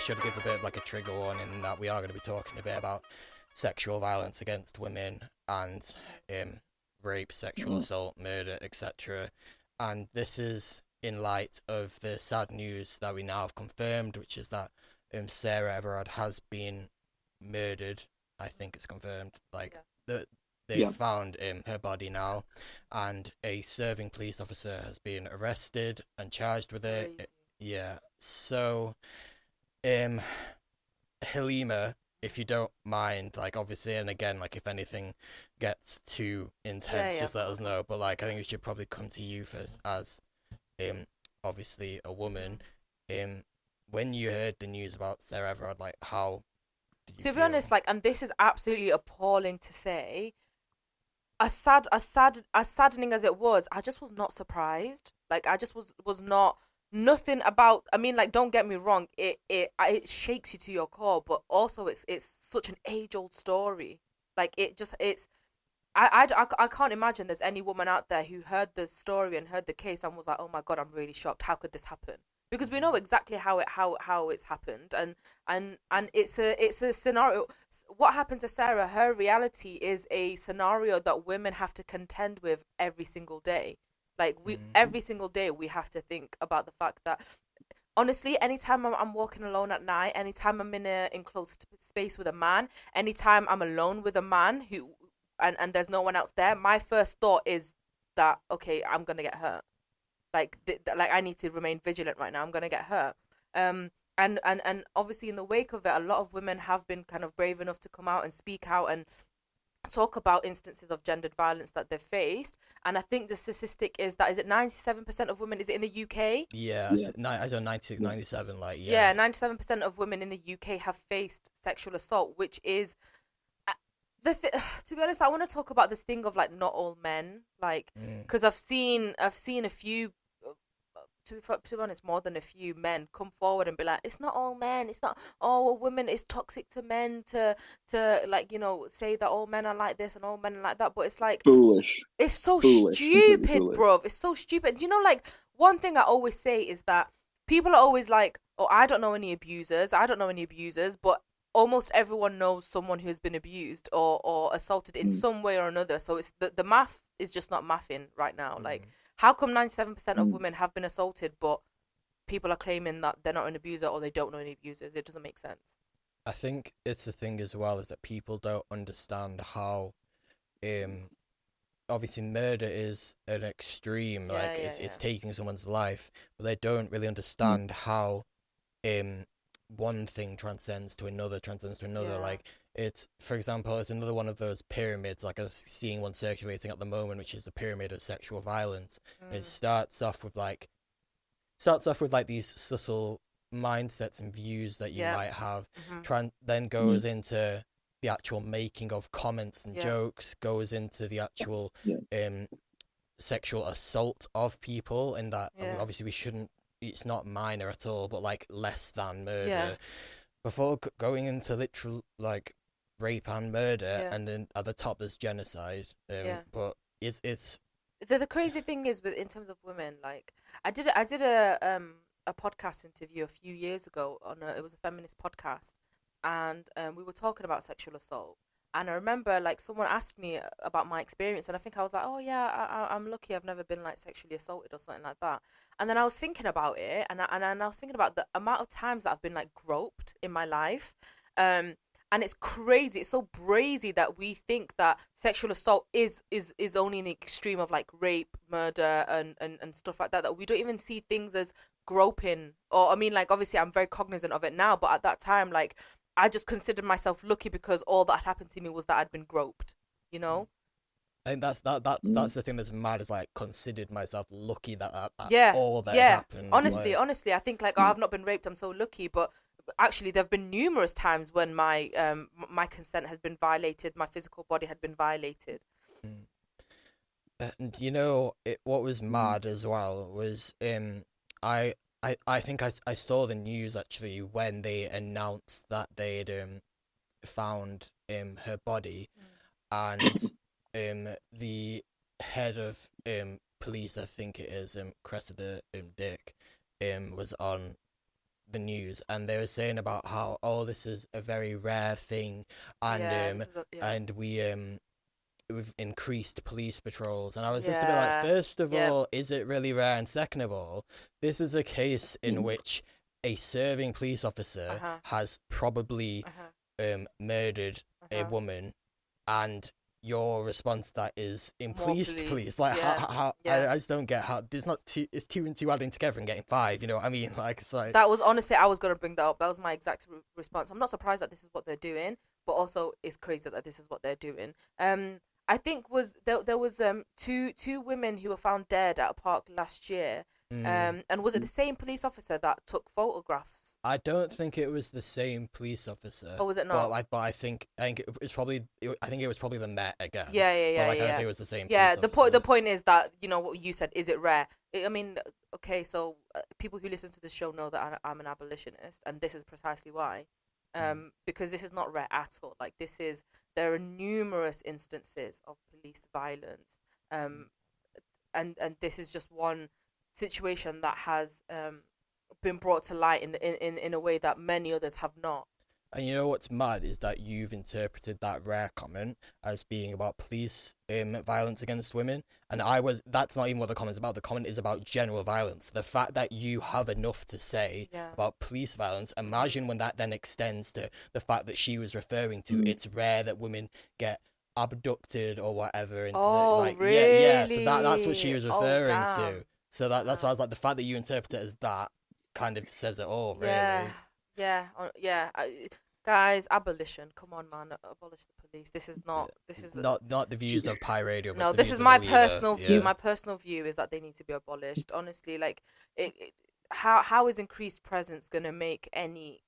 should give a bit of like a trigger warning in that we are going to be talking a bit about sexual violence against women and rape, sexual assault, murder, etc. And this is in light of the sad news that we now have confirmed, which is that Sarah Everard has been murdered. I think it's confirmed. Like they found her body now, and a serving police officer has been arrested and charged with it. Yeah. So, Halima, if you don't mind, like obviously, and again, like if anything gets too intense, just let us know. But like, I think we should probably come to you first, as obviously a woman. When you heard the news about Sarah Everard, like how did you To be feel? honest, like, and this is absolutely appalling to say, as saddening as it was, I just was not surprised. Like, I just was not, nothing about. I mean, like, don't get me wrong, it shakes you to your core, but also it's such an age old story. Like, it's. I can't imagine there's any woman out there who heard the story and heard the case and was like, oh my god, I'm really shocked. How could this happen? Because we know exactly how it's happened, and it's a scenario. What happened to Sarah? Her reality is a scenario that women have to contend with every single day. Like, every single day we have to think about the fact that, honestly, anytime I'm walking alone at night, anytime I'm in a enclosed space with a man, anytime I'm alone with a man who and there's no one else there, my first thought is that, okay, I'm gonna get hurt. Like, like, I need to remain vigilant right now. I'm gonna get hurt. And obviously in the wake of it, a lot of women have been kind of brave enough to come out and speak out and talk about instances of gendered violence that they've faced. And I think the statistic is that, is it 97% of women, is it in the UK? Yeah, I don't 96, 97, like Yeah, 97% of women in the UK have faced sexual assault, which is to be honest, I want to talk about this thing of, like, not all men, like, because I've seen a few, to be honest, more than a few men come forward and be like, it's not all men, it's not all women, it's toxic to men to like, say that all men are like this and all men are like that. But it's like, Foolish. it's so Completely stupid, foolish. bruv. It's so stupid. Like, one thing I always say is that people are always like, oh, I don't know any abusers, but almost everyone knows someone who has been abused or assaulted in some way or another. So it's the math is just not mathing right now. Like, how come 97% of women have been assaulted, but people are claiming that they're not an abuser or they don't know any abusers? It doesn't make sense. I think it's the thing as well is that people don't understand how, obviously murder is an extreme, like it's taking someone's life, but they don't really understand how, one thing transcends to another. Like, it's, for example, it's another one of those pyramids, like I'm seeing one circulating at the moment, which is the pyramid of sexual violence. It starts off with like these subtle mindsets and views that you might have, then goes into the actual making of comments and jokes, goes into the actual sexual assault of people, and that obviously we shouldn't, it's not minor at all, but like less than murder, before going into literal like rape and murder, and then at the top there's genocide. But it's the crazy thing is, with in terms of women, like, I did a podcast interview a few years ago it was a feminist podcast, and we were talking about sexual assault. And I remember, like, someone asked me about my experience, and I think I was like, oh yeah, I'm lucky, I've never been like sexually assaulted or something like that. And then I was thinking about it, and I was thinking about the amount of times that I've been like groped in my life. And it's crazy, it's so brazy that we think that sexual assault is only in the extreme of like rape, murder, and stuff like that, that we don't even see things as groping. Or, I mean, like, obviously I'm very cognizant of it now, but at that time, like, I just considered myself lucky because all that had happened to me was that I'd been groped, you know? I think that's the thing that's mad, is like considered myself lucky that's all that happened. Honestly, I think, like, oh, I've not been raped, I'm so lucky. But actually, there have been numerous times when my my consent has been violated, my physical body had been violated. And what was mad as well was I think I saw the news actually when they announced that they'd found her body, and the head of police, I think it is, Cressida Dick, was on the news, and they were saying about how, oh, this is a very rare thing, and and we've increased police patrols, and I was just a bit like, first of all, is it really rare? And second of all, this is a case in which a serving police officer has probably murdered a woman, and your response to that is increased police. Like, how I just don't get how it's not two. It's 2 and 2 adding together and getting 5. You know what I mean? Like, it's like that was honestly, I was gonna bring that up. That was my exact response. I'm not surprised that this is what they're doing, but also it's crazy that this is what they're doing. I think there was two women who were found dead at a park last year. And was it the same police officer that took photographs? I don't think it was the same police officer. Oh, was it not? But I think it was probably. I think it was probably the Met again. Yeah. But I don't think it was the same. Yeah, police the point is that, you know what you said. Is it rare? I mean, okay, so people who listen to this show know that I'm an abolitionist, and this is precisely why. Because this is not rare at all. Like, there are numerous instances of police violence, and this is just one situation that has been brought to light in a way that many others have not. And you know what's mad is that you've interpreted that rare comment as being about police violence against women, and that's not even what the comment's about. The comment is about general violence. The fact that you have enough to say about police violence, imagine when that then extends to the fact that she was referring to it's rare that women get abducted or whatever. Really? Yeah. So that's what she was referring to. So that's why I was like, the fact that you interpret it as that kind of says it all, really. Yeah. Guys, abolition. Come on, man. Abolish the police. This is not the views of Pi Radio. No, this is my personal view. My personal view is that they need to be abolished. Honestly, like, how is increased presence gonna make any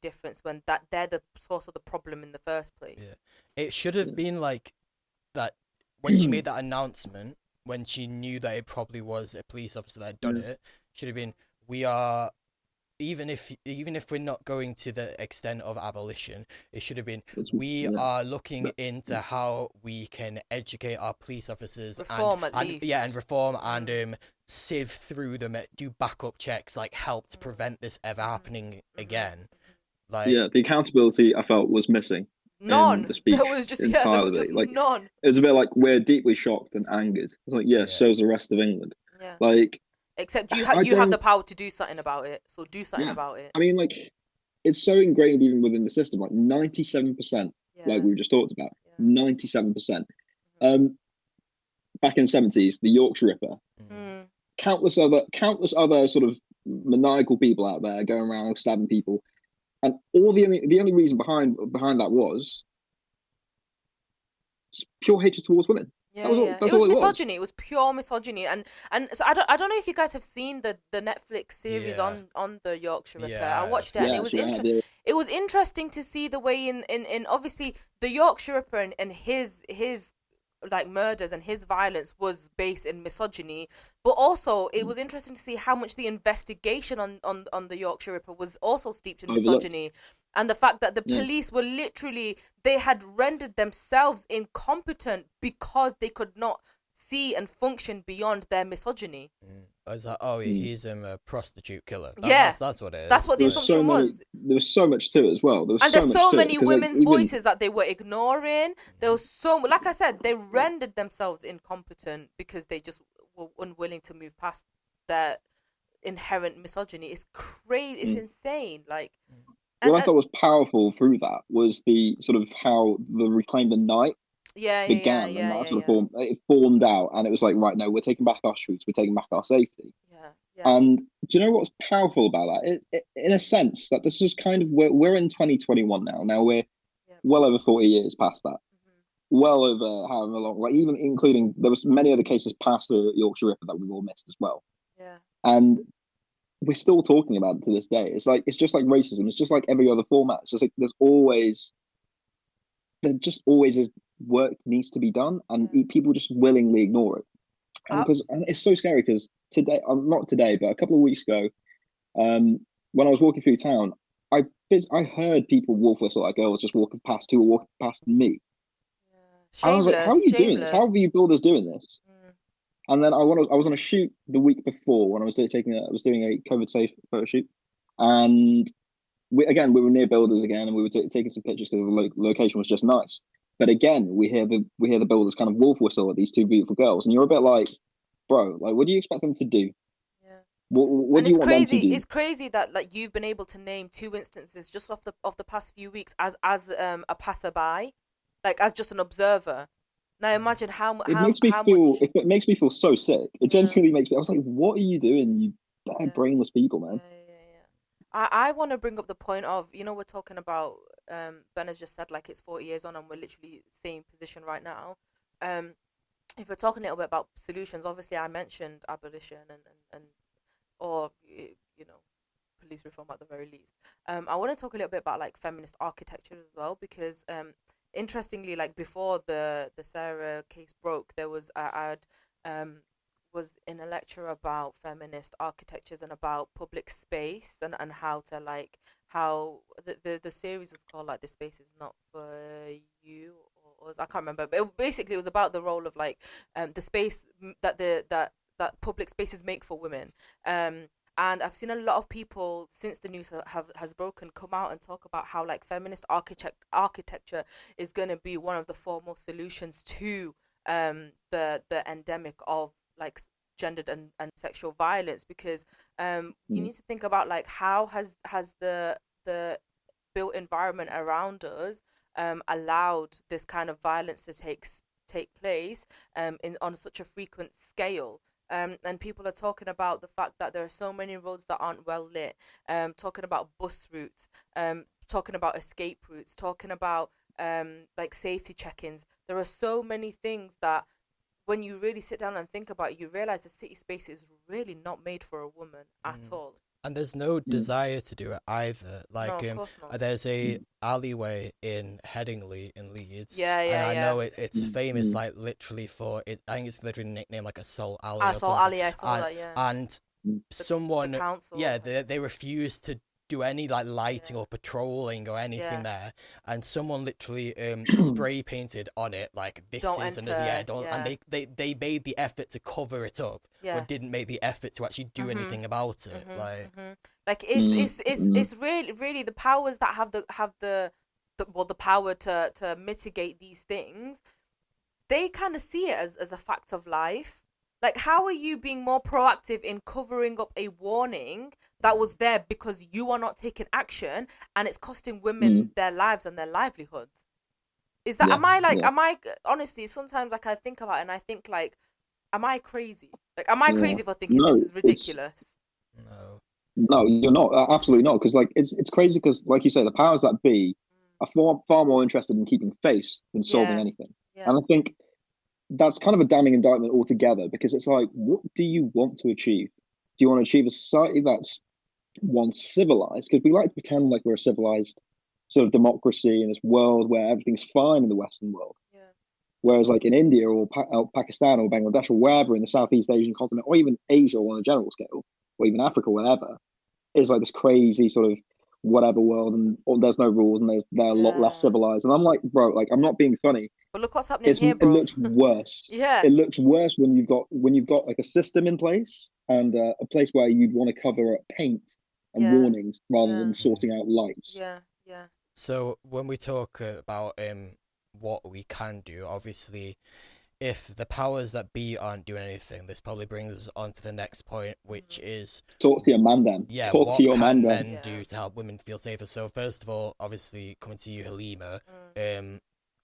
difference when they're the source of the problem in the first place? Yeah. It should have been like that when she made that announcement, when she knew that it probably was a police officer that had done it. Should have been, we are. Even if we're not going to the extent of abolition, it should have been, we are looking into how we can educate our police officers, and reform and sieve through them, do backup checks, like help to prevent this ever happening again. Like, the accountability I felt was missing. None. There was just none. It was a bit like, we're deeply shocked and angered. It's like, so's the rest of England. Yeah. Like, except you have the power to do something about it, so do something about it. I mean, like, it's so ingrained even within the system. Like 97%, like we just talked about, 97%. Back in the 70s, the Yorkshire Ripper, countless other sort of maniacal people out there going around stabbing people, and the only reason behind that was pure hatred towards women. It was misogyny. It was pure misogyny, and so I don't know if you guys have seen the Netflix series on the Yorkshire Ripper. I watched it, and it was it was interesting to see the way in obviously the Yorkshire Ripper and his like murders and his violence was based in misogyny, but also it was interesting to see how much the investigation on the Yorkshire Ripper was also steeped in misogyny. And the fact that the police were literally, they had rendered themselves incompetent because they could not see and function beyond their misogyny. I was like, he's a prostitute killer. That's what it is. That's what the assumption was. There was so much to it as well. There's so many women's voices that they were ignoring. There was like I said, they rendered themselves incompetent because they just were unwilling to move past their inherent misogyny. It's crazy. It's insane. Like. What I thought was powerful through that was the sort of how the Reclaim the Night began, and that sort of it formed out, and it was like, right, no, we're taking back our streets, we're taking back our safety. And do you know what's powerful about that? It in a sense, that this is kind of, we're in 2021 now. Now we're well over 40 years past that. Well over however long, like even including, there was many other cases past the Yorkshire Ripper that we've all missed as well. And we're still talking about it to this day. It's just like racism. It's just like every other format. It's just like there just always is work needs to be done, and people just willingly ignore it. And it's so scary because today, not today, but a couple of weeks ago, when I was walking through town, I heard people wolf whistle like girls just walking past who were walking past me. I was like, how are you doing this? How are you builders doing this? And then I was on a shoot the week before when I was doing a COVID safe photo shoot, And we were near builders again, and we were taking some pictures because the location was just nice. But again, we hear the builders kind of wolf whistle at these two beautiful girls, and you're a bit like, bro, like, what do you expect them to do? Yeah. What do you want them to do? It's crazy that like you've been able to name 2 instances just off the past few weeks as a passerby, like as just an observer. Now imagine it makes me feel so sick. It genuinely makes me. I was like, what are you doing, you bad brainless people, man? I want to bring up the point of, we're talking about Ben has just said like it's 40 years on and we're literally same position right now. If we're talking a little bit about solutions, obviously I mentioned abolition and or police reform at the very least. I want to talk a little bit about like feminist architecture as well, because interestingly, like before the Sarah case broke, there was was in a lecture about feminist architectures and about public space and how to like how the series was called like "The Space Is Not for You" or I can't remember, but it was about the role of like the space that public spaces make for women. And I've seen a lot of people since the news has broken come out and talk about how like feminist architecture is going to be one of the foremost solutions to the endemic of like gendered and sexual violence, because you need to think about like how has the built environment around us allowed this kind of violence to take place on such a frequent scale. And people are talking about the fact that there are so many roads that aren't well lit, talking about bus routes, talking about escape routes, talking about like safety check-ins. There are so many things that when you really sit down and think about it, you realize the city space is really not made for a woman at all. And there's no desire to do it either. Like, no, of course not. There's a alleyway in Headingley in Leeds. Yeah. And I know it's famous, like literally for it. I think it's literally nicknamed like Assault Alley. Assault Alley, I saw that. Yeah. And someone, the council. they refuse to do any like lighting or patrolling or anything there, and someone literally spray painted on it like this isn't and they made the effort to cover it up, but didn't make the effort to actually do anything about it. Like it's really the powers that have the power to mitigate these things, they kind of see it as a fact of life. Like, how are you being more proactive in covering up a warning that was there because you are not taking action and it's costing women their lives and their livelihoods? Is that, am I honestly, sometimes like I think about it and I think like, am I crazy? Like, am I crazy for thinking this is ridiculous? No, you're not. Absolutely not. Because like, it's crazy because like you say, the powers that be are far more interested in keeping face than solving anything. And I think that's kind of a damning indictment altogether, because it's like, what do you want to achieve? Do you want to achieve a society that's civilized? Because we like to pretend like we're a civilized sort of democracy in this world where everything's fine in the Western world. Whereas like in India or Pakistan or Bangladesh or wherever in the Southeast Asian continent, or even Asia on a general scale, or even Africa, whatever, is like this crazy sort of whatever world, and there's no rules, and they're a lot less civilized. And I'm like, bro, like, I'm not being funny. But look what's happening here, bro. It looks worse. It looks worse when you've got like a system in place and a place where you'd want to cover paint and warnings rather than sorting out lights. So when we talk about what we can do, obviously, if the powers that be aren't doing anything, this probably brings us on to the next point, which is talk to your man then. Yeah, what can men do to help women feel safer? So first of all, obviously, coming to you, Halima,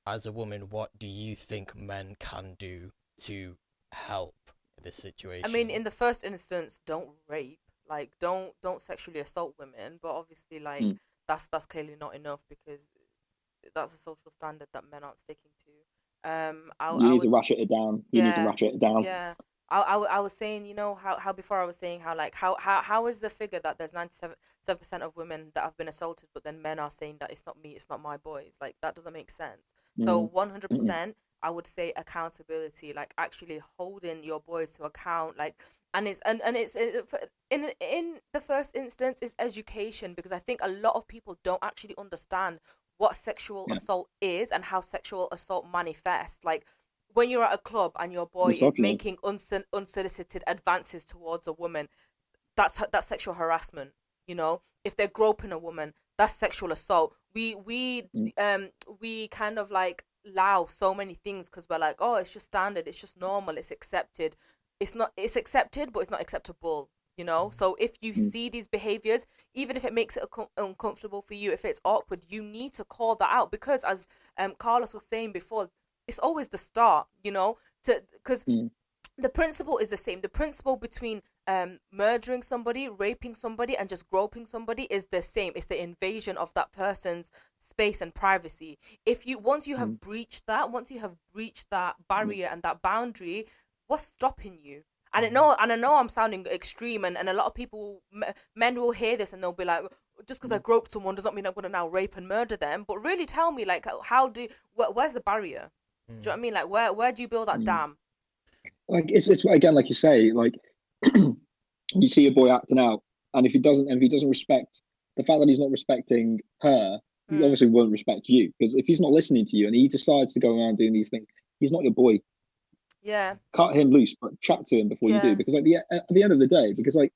as a woman, what do you think men can do to help this situation? I mean, in the first instance, don't rape. Like, don't sexually assault women. But obviously, like, that's clearly not enough, because that's a social standard that men aren't sticking to. You need to ratchet it down. Yeah. I was saying, you know, how before I was saying how is the figure that there's 97% of women that have been assaulted, but then men are saying that it's not me, it's not my boys. Like, that doesn't make sense. So 100%, I would say accountability, like actually holding your boys to account, like, and it's in the first instance is education, because I think a lot of people don't actually understand what sexual assault is and how sexual assault manifests. Like, when you're at a club and your boy is making unsolicited advances towards a woman, that's sexual harassment. You know, if they're groping a woman, that's sexual assault. We kind of like allow so many things because we're like, oh, it's just standard, it's just normal, it's accepted. It's not, it's accepted, but it's not acceptable, you know? So if you see these behaviors, even if it makes it uncomfortable for you, if it's awkward, you need to call that out, because as Carlos was saying before, it's always the start, you know, because the principle is the same. The principle between murdering somebody, raping somebody, and just groping somebody is the same. It's the invasion of that person's space and privacy. If you once you have breached that barrier and that boundary, what's stopping you? And I know I'm sounding extreme, and a lot of people, men will hear this and they'll be like, just because I groped someone does not mean I'm going to now rape and murder them. But really tell me, like, where's the barrier? Do you know what I mean? Like, where do you build that dam? Like it's again, like you say, like you see a boy acting out, and if he doesn't respect the fact that he's not respecting her, he obviously won't respect you, because if he's not listening to you and he decides to go around doing these things, he's not your boy. Yeah. Cut him loose, but chat to him before you do, because like at the end of the day, because like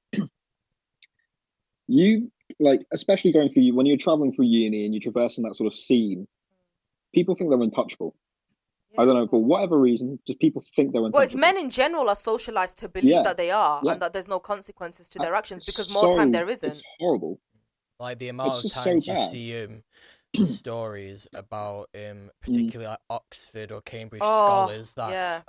you, like, especially going through, when you're traveling through uni and you're traversing that sort of scene, people think they're untouchable. I don't know, for whatever reason, just people think they're untouchable. Well, it's men in general are socialized to believe that they are, and that there's no consequences to their actions, because more time there isn't. It's horrible. Like the amount of times you see the stories about particularly like Oxford or Cambridge scholars that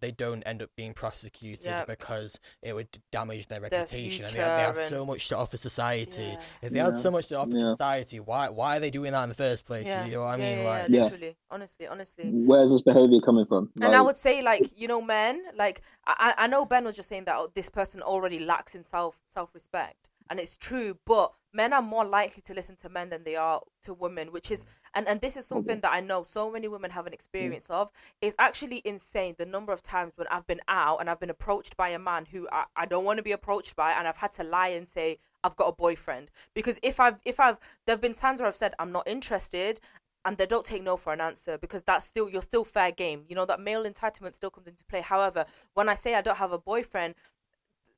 they don't end up being prosecuted because it would damage their reputation, and they have so much to offer society. If they had so much to offer society, why are they doing that in the first place? You know what I mean? Like, literally, honestly. Where's this behavior coming from? And I would say, like, you know, men, like, I know Ben was just saying that this person already lacks in self-respect. And it's true, but men are more likely to listen to men than they are to women, which is, and this is something that I know so many women have an experience of. It's actually insane the number of times when I've been out and I've been approached by a man who I don't want to be approached by, and I've had to lie and say, I've got a boyfriend. Because there've been times where I've said, I'm not interested, and they don't take no for an answer, because you're still fair game. You know, that male entitlement still comes into play. However, when I say I don't have a boyfriend,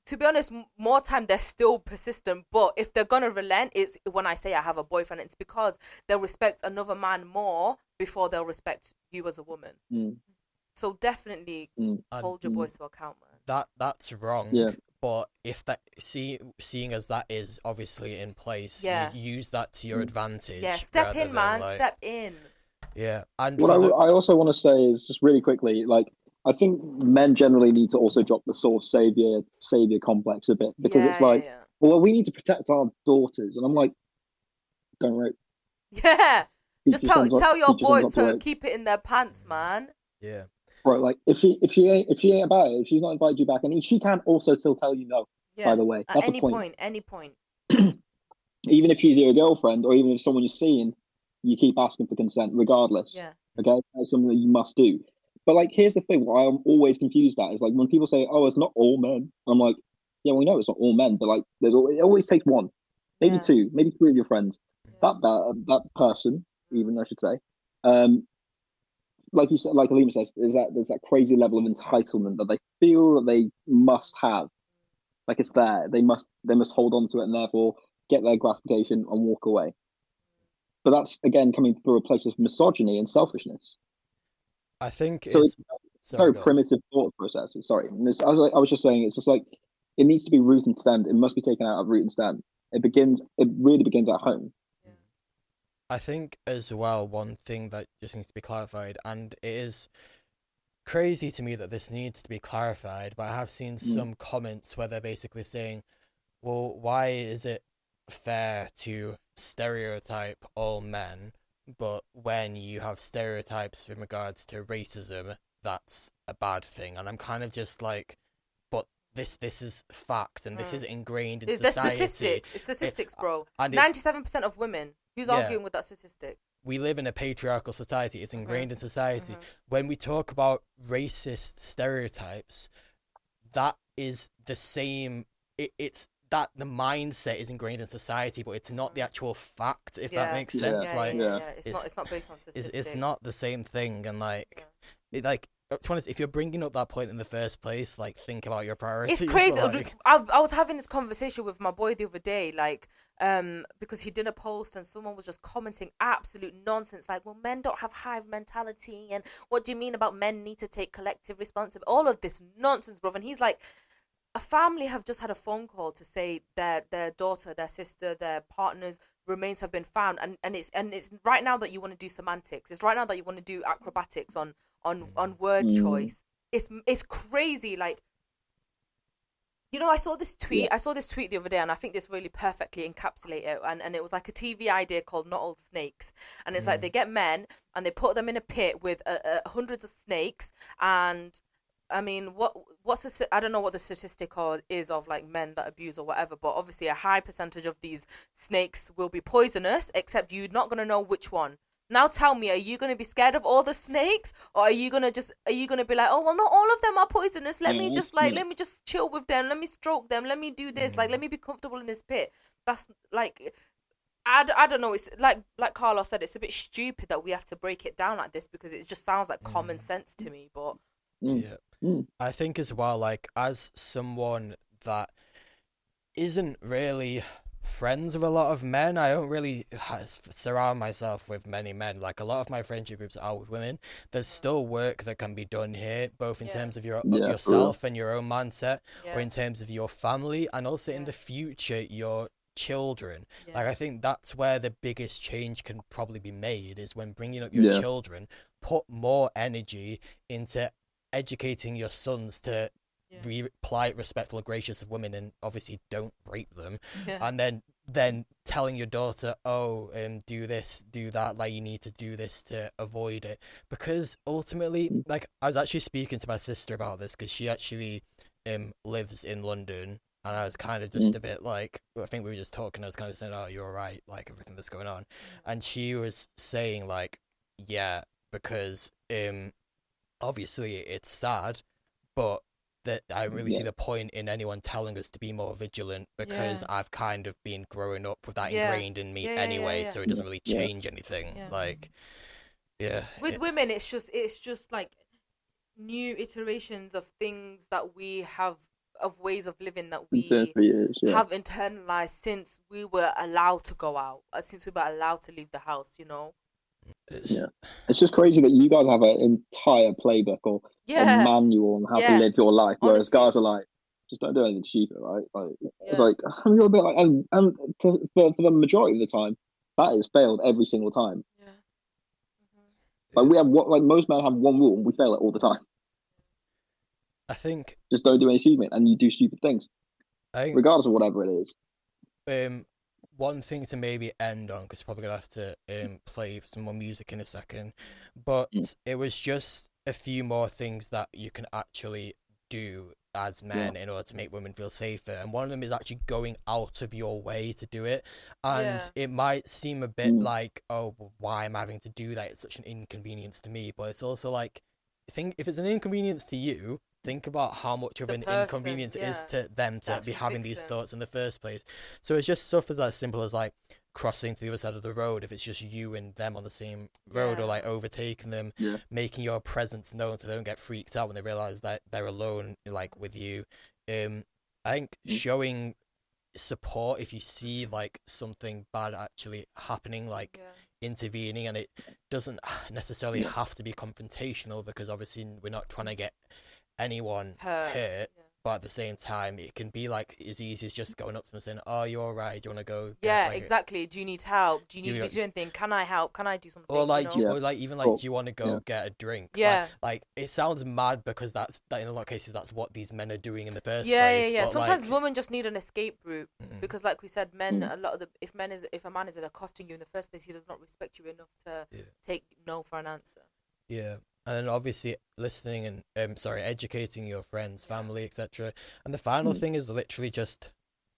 to be honest, more time they're still persistent. But if they're gonna relent, it's when I say I have a boyfriend. It's because they'll respect another man more before they'll respect you as a woman. So definitely hold your boys to account, man. That's wrong. Yeah. But if that seeing as that is obviously in place, you use that to your advantage. Yeah, step in, man. Step in. Yeah, and what I also want to say is, just really quickly, like, I think men generally need to also drop the sort of savior complex a bit, because it's like, well, we need to protect our daughters, and I'm like, don't rape. Yeah, just tell your boys to keep it in their pants, man. Yeah, right. Like if she ain't about it, if she's not invited you back, and she can also still tell you no. By the way, that's at any the point. Any point. Even if she's your girlfriend, or even if someone you're seeing, you keep asking for consent regardless. Yeah. Okay, that's something that you must do. But like, here's the thing: what I'm always confused at is, like, when people say, "Oh, it's not all men," I'm like, "Yeah, we know it's not all men, but like, it always takes one, maybe two, maybe three of your friends. That person, even, I should say, like you said, like Alima says, there's that crazy level of entitlement that they feel that they must have, like it's there. They must hold on to it, and therefore get their gratification and walk away. But that's again coming through a place of misogyny and selfishness. I think it's very primitive thought processes. Sorry, I was just saying, it's just like, it needs to be root and stem. It must be taken out of root and stem. It really begins at home. Yeah. I think as well, one thing that just needs to be clarified, and it is crazy to me that this needs to be clarified, but I have seen some comments where they're basically saying, well, why is it fair to stereotype all men, but when you have stereotypes in regards to racism, that's a bad thing? And I'm kind of just like, but this is fact, and this is ingrained in society. It's statistics, bro. 97% of women. Who's arguing with that statistic? We live in a patriarchal society. It's ingrained in society. When we talk about racist stereotypes, that is the same. It's that the mindset is ingrained in society, but it's not the actual fact, if that makes sense. It's not based on statistics. It's not the same thing, and to be honest, if you're bringing up that point in the first place, like, think about your priorities. It's crazy. Like... I was having this conversation with my boy the other day, like, because he did a post and someone was just commenting absolute nonsense, like, well, men don't have hive mentality, and what do you mean about men need to take collective responsibility? All of this nonsense, bro. And he's like, a family have just had a phone call to say their daughter, their sister, their partner's remains have been found, and it's right now that you want to do semantics. It's right now that you want to do acrobatics on word choice. It's crazy. Like, you know, I saw this tweet the other day, and I think this really perfectly encapsulated it, and it was like a TV idea called Not All Snakes, and it's like they get men and they put them in a pit with hundreds of snakes, and I mean, I don't know what the statistic is of like men that abuse or whatever, but obviously a high percentage of these snakes will be poisonous, except you're not going to know which one. Now tell me, are you going to be scared of all the snakes, or are you going to be like, oh, well, not all of them are poisonous. Let me just chill with them. Let me stroke them. Let me do this. Like, let me be comfortable in this pit. That's like, I don't know. It's like Carlos said, it's a bit stupid that we have to break it down like this, because it just sounds like common sense to me. But I think as well, like, as someone that isn't really friends with a lot of men, I don't really surround myself with many men. Like, a lot of my friendship groups are with women. There's still work that can be done here, both in terms of yourself and your own mindset, or in terms of your family, and also in the future your children. Like, I think that's where the biggest change can probably be made, is when bringing up your children, put more energy into educating your sons to be polite, respectful, gracious of women, and obviously don't rape them. And then telling your daughter, do this, do that, like, you need to do this to avoid it. Because ultimately, like, I was actually speaking to my sister about this, because she actually lives in London, and I was kind of just a bit like, I think we were just talking, I was kind of saying, oh, you're all right, like, everything that's going on. And she was saying, like, yeah, because obviously it's sad, but that I really see the point in anyone telling us to be more vigilant, because I've kind of been growing up with that ingrained in me anyway, so it doesn't really change anything. Like, with women, it's just like new iterations of things that we have, of ways of living that we have internalized since we were allowed to go out, since we were allowed to leave the house, you know. It's just crazy that you guys have an entire playbook or a manual on how to live your life, whereas guys are like, just don't do anything stupid, right? Like, it's like, you're a bit like, for the majority of the time, that is failed every single time. Like, we have most men have one rule, and we fail it all the time. I think just don't do any stupid, and you do stupid things, regardless of whatever it is. One thing to maybe end on, because probably gonna have to play some more music in a second, but it was just a few more things that you can actually do as men in order to make women feel safer, and one of them is actually going out of your way to do it. And it might seem a bit like, oh, well, why am I having to do that? It's such an inconvenience to me, but it's also like, if it's an inconvenience to you, think about how much of an inconvenience it is to them to be having these thoughts in the first place. So it's just stuff as simple as like crossing to the other side of the road if it's just you and them on the same road, or like overtaking them, making your presence known so they don't get freaked out when they realize that they're alone, like, with you. I think showing support if you see like something bad actually happening, like intervening, and it doesn't necessarily have to be confrontational, because obviously we're not trying to get anyone hurt, but at the same time it can be like as easy as just going up to them and saying, oh, you're all right, do you want to go exactly, do you need help, do you need me to do anything, can I help, can I do something, or like do you want to go get a drink? Like it sounds mad, because that in a lot of cases that's what these men are doing in the first place. But sometimes women just need an escape route, because like we said, men a lot of the if a man is accosting you in the first place, he does not respect you enough to take no for an answer. And then obviously listening and educating your friends, family, etc. And the final thing is literally just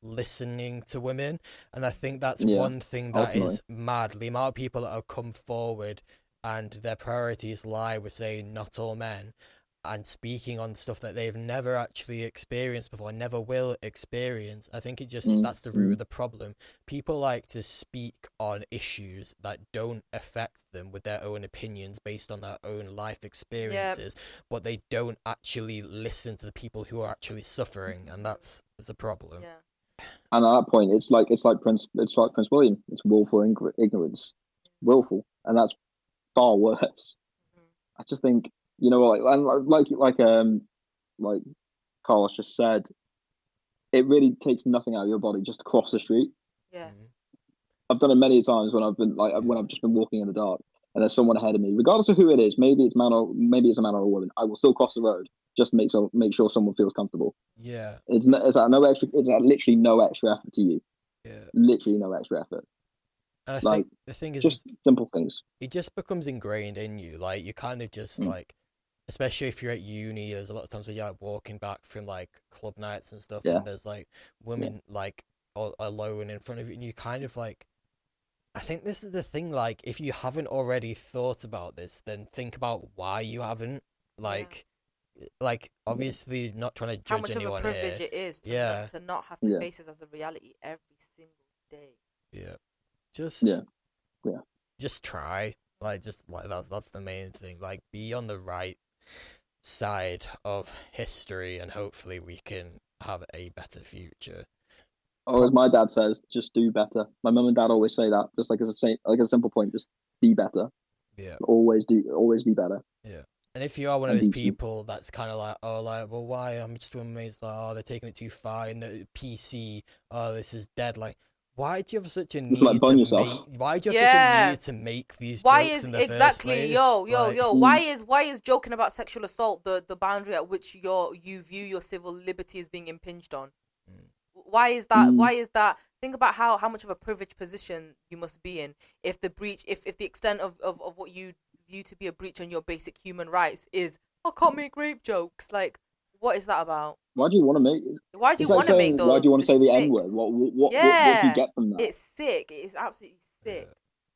listening to women. And I think that's one thing that is mad. The amount of people that have come forward and their priorities lie with saying not all men. and speaking on stuff that they've never actually experienced before, never will experience. I think that's the root of the problem. People like to speak on issues that don't affect them with their own opinions based on their own life experiences, but they don't actually listen to the people who are actually suffering, and that's a problem. Yeah. And at that point, it's like Prince William. It's willful ignorance, willful, and that's far worse. I just think, like Carlos just said, it really takes nothing out of your body just to cross the street. Yeah. I've done it many times when I've just been walking in the dark and there's someone ahead of me, regardless of who it is. Maybe it's a man or a woman. I will still cross the road just to make sure someone feels comfortable. Yeah. It's literally no extra effort to you. Yeah. Literally no extra effort. And I think the thing is, just simple things. It just becomes ingrained in you. Like, you kind of just like, especially if you're at uni, there's a lot of times where you're like walking back from like club nights and stuff, and there's like women like alone in front of you, and you kind of like, I think this is the thing, like, if you haven't already thought about this, then think about why you haven't. Like, obviously not trying to judge anyone here. How much of a privilege it is to not have to face this as a reality every single day. Yeah. Just try. That's the main thing. Like, be on the right side of history, and hopefully we can have a better future. Or as my dad says, just do better. My mum and dad always say that, just like as a simple point, just be better. Yeah. Always be better. Yeah. And if you are one of those people that's kind of like, well, why? I'm just with mates, like, they're taking it too far, and PC, this is dead. Like, why do you have such a need to make these jokes in the first place? Why is joking about sexual assault the boundary at which you view your civil liberty as being impinged on? Why is that? Think about how much of a privileged position you must be in if the extent of what you view to be a breach on your basic human rights is, I can't make rape jokes. Like, what is that about? Why do you want to make? Why do you want to make those? Why do you want to say the N-word? What do you get from that? It's sick. It is absolutely sick.